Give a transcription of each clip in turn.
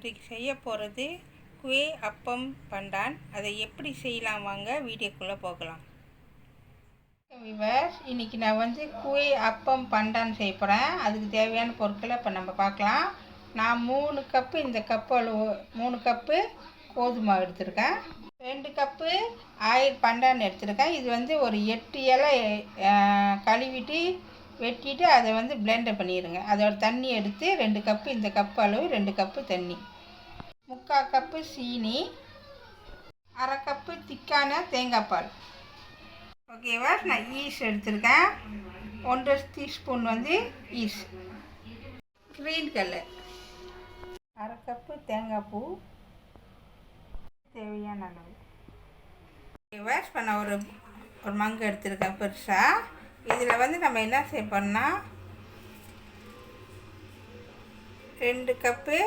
இன்றைக்கி செய்ய போகிறது குய் அப்பம் பண்டான். அதை எப்படி செய்யலாம் வாங்க வீடியோக்குள்ளே போகலாம். விவர்ஸ், இன்றைக்கி நான் குய் அப்பம் பண்டான் செய்ய போகிறேன். அதுக்கு தேவையான பொருட்களை இப்போ நம்ம பார்க்கலாம். நான் 3 கப்பு, இந்த கப்பு அளவு 3 கப்பு கோதுமை எடுத்திருக்கேன். 2 கப்பு ஆயில் பண்டான் எடுத்திருக்கேன். இது ஒரு 8 இலை கழுவிட்டு வெட்டிட்டு அதை பிளெண்டர் பண்ணிடுங்க. அதோட தண்ணி எடுத்து 2 கப்பு, இந்த கப்பு அளவு 2 கப்பு தண்ணி, 3/4 கப்பு சீனி, 1/2 கப்பு திக்கான தேங்காய் பால். ஓகேவா? நான் ஈஸ்ட் எடுத்திருக்கேன். 1.5 teaspoon east, green colour, 1/2 cup தேங்காய் பூ, தேவையான அளவு. ஓகேவா? இப்போ நான் ஒரு மங்கு எடுத்திருக்கேன் பெருசாக. இதில் நம்ம என்ன செய்யப்போம்னா 2 கப்பு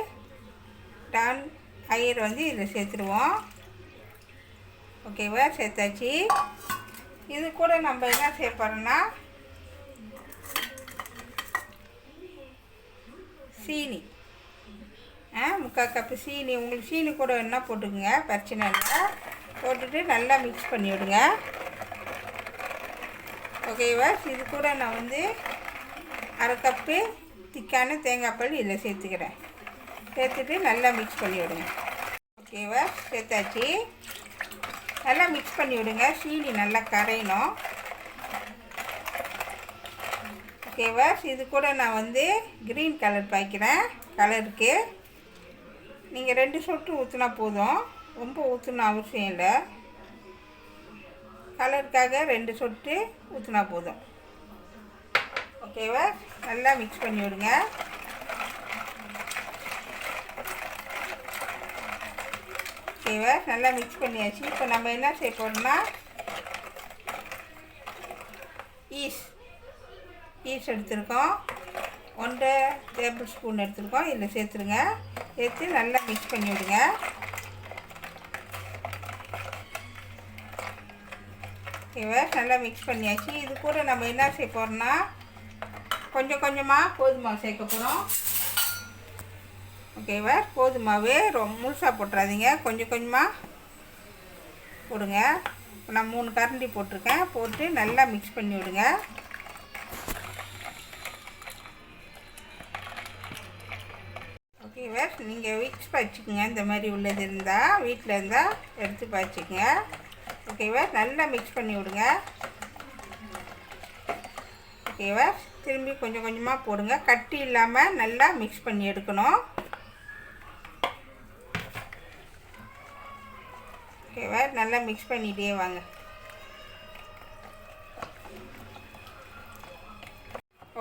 டான் தயிர் இதில் சேர்த்துருவோம். ஓகேவா? சேர்த்தாச்சு. இது கூட நம்ம என்ன செய்ய போகிறோம்னா சீனி, 3/4 கப்பு சீனி. உங்களுக்கு சீனி கூட என்ன போட்டுக்குங்க, பிரச்சனை இல்லை. போட்டுட்டு நல்லா மிக்ஸ் பண்ணி விடுங்க. ஓகேவா? இது கூட நான் 1/2 கப்பு திக்கான தேங்காய் பால் இதில் சேர்த்துக்கிறேன். சேர்த்துட்டு நல்லா மிக்ஸ் பண்ணி விடுங்க. ஓகேவா? சேர்த்தாச்சு. நல்லா மிக்ஸ் பண்ணி விடுங்க. சீனி நல்லா கரையணும். ஓகேவா? இது கூட நான் க்ரீன் கலர் பாய்க்கிறேன். கலருக்கு நீங்கள் 2 சொட்டு ஊற்றினா போதும், ரொம்ப ஊற்றணும் அவசியம் இல்லை. கலருக்காக 2 சொட்டு ஊற்றினா போதும். ஓகேவா? நல்லா மிக்ஸ் பண்ணி விடுங்க. ஓகேவா? நல்லா மிக்ஸ் பண்ணியாச்சு. இப்போ நம்ம என்ன செய்ய போகிறோம்னா ஈஸ்ட் எடுத்துருக்கோம். 1/2 டேபிள் ஸ்பூன் எடுத்துருக்கோம். இதில் சேர்த்துருங்க. சேர்த்து நல்லா மிக்ஸ் பண்ணி விடுங்க. ஓகேவா? நல்லா மிக்ஸ் பண்ணியாச்சு. இது கூட நம்ம என்ன செய்ய போகிறோம்னா கொஞ்சம் கொஞ்சமாக கோதுமை சேர்க்க போகிறோம். ஓகேவா? கோதுமாவே ரொம்ப முழுசாக போட்டுறாதீங்க, கொஞ்சம் கொஞ்சமாக போடுங்க. இப்போ நான் 3 கரண்டி போட்டிருக்கேன். போட்டு நல்லா மிக்ஸ் பண்ணி விடுங்க. ஓகேவா? நீங்கள் மிக்ஸ் வச்சுக்கோங்க. இந்த மாதிரி உள்ளது இருந்தால், வீட்டில் இருந்தால் எடுத்து வச்சுக்கோங்க. ஓகேவா? நல்லா மிக்ஸ் பண்ணி விடுங்க. ஓகேவா? திரும்பி கொஞ்சம் கொஞ்சமாக போடுங்க. கட்டி இல்லாமல் நல்லா மிக்ஸ் பண்ணி எடுக்கணும். ஓகேவா? நல்லா மிக்ஸ் பண்ணிகிட்டே வாங்க.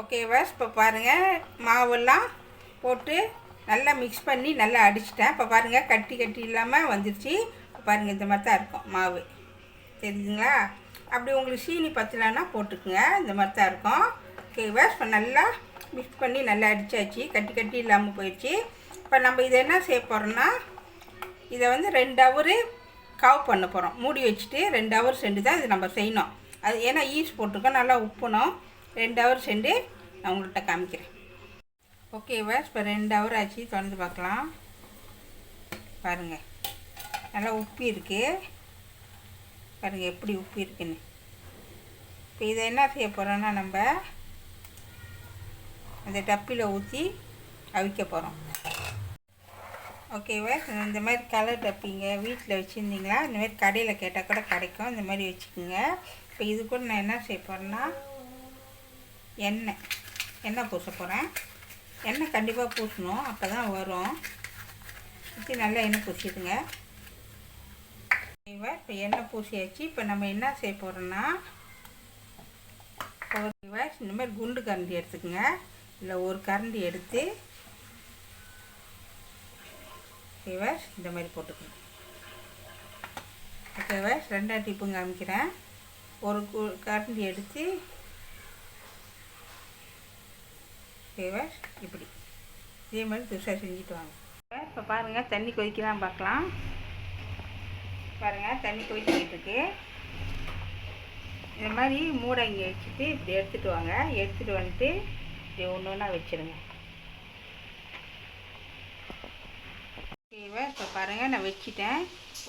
ஓகேவா? இப்போ பாருங்கள், மாவெல்லாம் போட்டு நல்லா மிக்ஸ் பண்ணி நல்லா அடிச்சிட்டேன். இப்போ பாருங்கள், கட்டி இல்லாமல் வந்துடுச்சு. பாருங்கள், இந்த மாதிரி தான் இருக்கும் மாவு. தெரியுதுங்களா? அப்படி உங்களுக்கு சீனி பத்தலைன்னா போட்டுக்குங்க. இந்த மாதிரி தான் இருக்கும். ஓகேவா? இப்போ நல்லா மிக்ஸ் பண்ணி நல்லா அடித்தாச்சு. கட்டி இல்லாமல் போயிடுச்சு. இப்போ நம்ம இதை என்ன செய்ய போகிறோம்னா இதை 2 ஹவர் கவ் பண்ண போகிறோம். மூடி வச்சுட்டு 2 ஹவர் சென்று தான் இது நம்ம செய்யணும். அது ஏன்னா ஈஸ்ட் போட்டிருக்கோம், நல்லா உப்பணும். 2 ஹவர் சென்று நான் உங்கள்கிட்ட காமிக்கிறேன். ஓகேவா? இப்போ 2 ஹவர் ஆச்சு. திறந்து பார்க்கலாம். பாருங்கள், நல்லா உப்பி இருக்குது. பாருங்கள் எப்படி உப்பி இருக்குன்னு. இப்போ இதை என்ன செய்ய போகிறோன்னா நம்ம அந்த டப்பில் ஊற்றி அவிக்க போகிறோம். ஓகேவா? இந்த மாதிரி கலர் டப்பிங்க வீட்டில் வச்சுருந்தீங்களா, இந்த மாதிரி கடையில் கேட்டால் கூட கிடைக்கும். இந்த மாதிரி வச்சுக்கோங்க. இப்போ இது கூட நான் என்ன செய்ய போகிறேன்னா எண்ணெய் பூச போகிறேன். எண்ணெய் கண்டிப்பாக பூசணும், அப்போ தான் வரும். ஊற்றி நல்லா எண்ணெய் பூசிடுங்க. ஓகேவா? இப்போ எண்ணெய் பூசியாச்சு. இப்போ நம்ம என்ன செய்ய போகிறோன்னா ஓகேவா, இந்த மாதிரி குண்டு கரண்டி எடுத்துக்கோங்க. இல்லை ஒரு கரண்டி எடுத்து ஓகேவா இந்த மாதிரி போட்டுக்கோங்க. ஓகேவா? 2ஆம் டிப்புங்க காமிக்கிறேன். ஒரு கரண்டி எடுத்து ஓகேவா இப்படி இதே மாதிரி துஷா செஞ்சுட்டு வாங்க. இப்போ பாருங்கள், தண்ணி கொதிக்கலாம் பார்க்கலாம். பாருங்கள், தண்ணி கொதிக்கிட்டு இருக்கு. இந்த மாதிரி மூடை இங்கே வச்சுட்டு இப்படி எடுத்துகிட்டு வாங்க. எடுத்துகிட்டு வந்துட்டு இப்படி ஒன்று ஒன்றா வச்சுருங்க. ஓகேவா, இப்போ பாருங்கள் நான் வச்சுட்டேன்.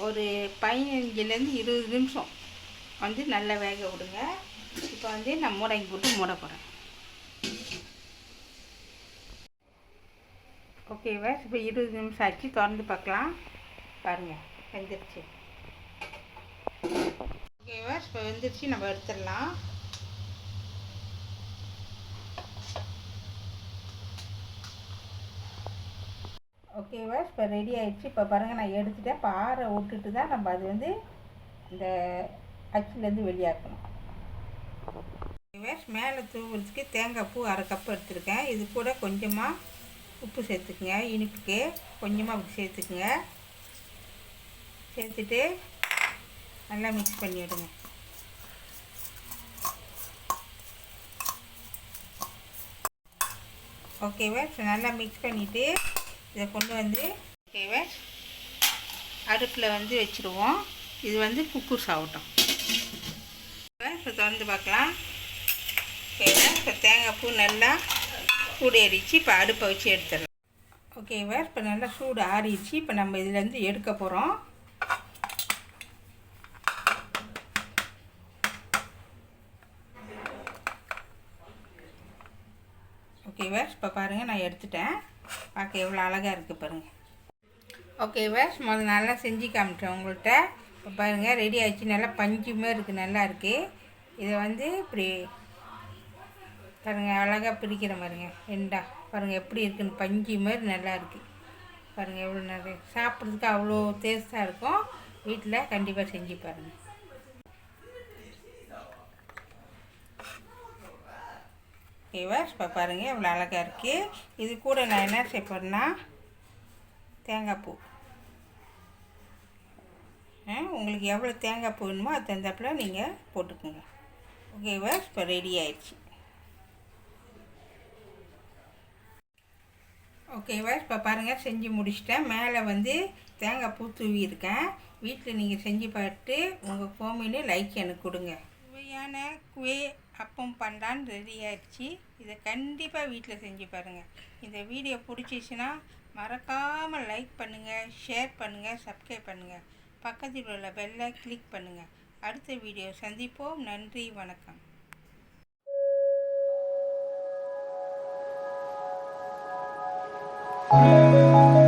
ஒரு 15லேருந்து 20 நிமிஷம் வந்து நல்லா வேக விடுங்க. இப்போ வந்து நான் மூடைக்கு போட்டு மூட போகிறேன். ஓகேவா, இப்போ 20 நிமிஷம் ஆச்சு. திறந்து பார்க்கலாம். பாருங்கள் வெந்துருச்சு. ஓகேவா, இப்போ வெந்துருச்சு. நம்ம எடுத்துடலாம். ஓகேவா, இப்போ ரெடி ஆகிடுச்சு. இப்போ பாருங்கள் நான் எடுத்துகிட்டேன். இப்போ ஆற விட்டுட்டு தான் நம்ம அது வந்து இந்த அச்சுலேருந்து வெளியாக்கணும். ஓகேவா, மேலே தூவுறதுக்கு தேங்காய் பூ 1/2 கப் எடுத்துருக்கேன். இது கூட கொஞ்சமாக உப்பு சேர்த்துக்குங்க. இனிப்புக்கு கொஞ்சமாக உப்பு சேர்த்துக்குங்க. சேர்த்துட்டு நல்லா மிக்ஸ் பண்ணி விடுங்க. ஓகேவா, இப்போ நல்லா மிக்ஸ் பண்ணிவிட்டு இதை கொண்டு வந்து ஓகேவா அடுப்பில் வந்து வச்சுருவோம். இது வந்து குக்கூஸ் ஆகட்டும். இப்போ திறந்து பார்க்கலாம். ஓகேவா, இப்போ தேங்காய் பூ நல்லா சூடு ஏறிச்சு. இப்போ அடுப்பை வச்சு எடுத்துடலாம். ஓகேவா, இப்போ நல்லா சூடு ஆறிடுச்சு. இப்போ நம்ம இதுலேருந்து எடுக்க போகிறோம். ஓகேவா, இப்போ பாருங்கள் நான் எடுத்துட்டேன். பார்க்க எவ்வளோ அழகாக இருக்குது பாருங்கள். ஓகேவா, முதல்ல நல்லா செஞ்சு காமிச்சேன் உங்கள்கிட்ட. இப்போ பாருங்கள் ரெடி ஆகிடுச்சு. நல்லா பஞ்சு மாதிரி இருக்குது, நல்லா இருக்குது. இதை வந்து இப்படி பாருங்கள் அழகாக பிரிக்கிற மாதிரிங்க ரெண்டா. பாருங்கள் எப்படி இருக்குன்னு, பஞ்சு மாதிரி நல்லா இருக்குது. பாருங்கள் எவ்வளோ நிறைய சாப்பிட்றதுக்கு அவ்வளோ டேஸ்ட்டாக இருக்கும். வீட்டில் கண்டிப்பாக செஞ்சு பாருங்கள். ஓகேவா, இப்போ பாருங்கள் எவ்வளோ அழகாக இருக்குது. இது கூட நான் என்ன சேர்ப்பேன்னா தேங்காய் பூ. உங்களுக்கு எவ்வளோ தேங்காய் பூ வேணுமோ அது தகுந்தாப்பில் நீங்கள் போட்டுக்கோங்க. ஓகேவா, இப்போ ரெடி ஆயிடுச்சு. ஓகேவா, இப்போ பாருங்கள் செஞ்சு முடிச்சிட்டேன். மேலே வந்து தேங்காய் பூ தூவியிருக்கேன். வீட்டில் நீங்கள் செஞ்சு பார்த்துட்டு உங்கள் கோமின்னு லைக் எனக்கு கொடுங்க. சுவையான குய் அப்பம் pandan ரெடி ஆயிடுச்சு. இதை கண்டிப்பாக வீட்டில் செஞ்சு பாருங்கள். இந்த வீடியோ பிடிச்சிச்சின்னா மறக்காமல் லைக் பண்ணுங்கள், ஷேர் பண்ணுங்கள், சப்ஸ்கிரைப் பண்ணுங்கள். பக்கத்தில் உள்ள பெல்லை கிளிக் பண்ணுங்கள். அடுத்த வீடியோ சந்திப்போம். நன்றி, வணக்கம். Thank you.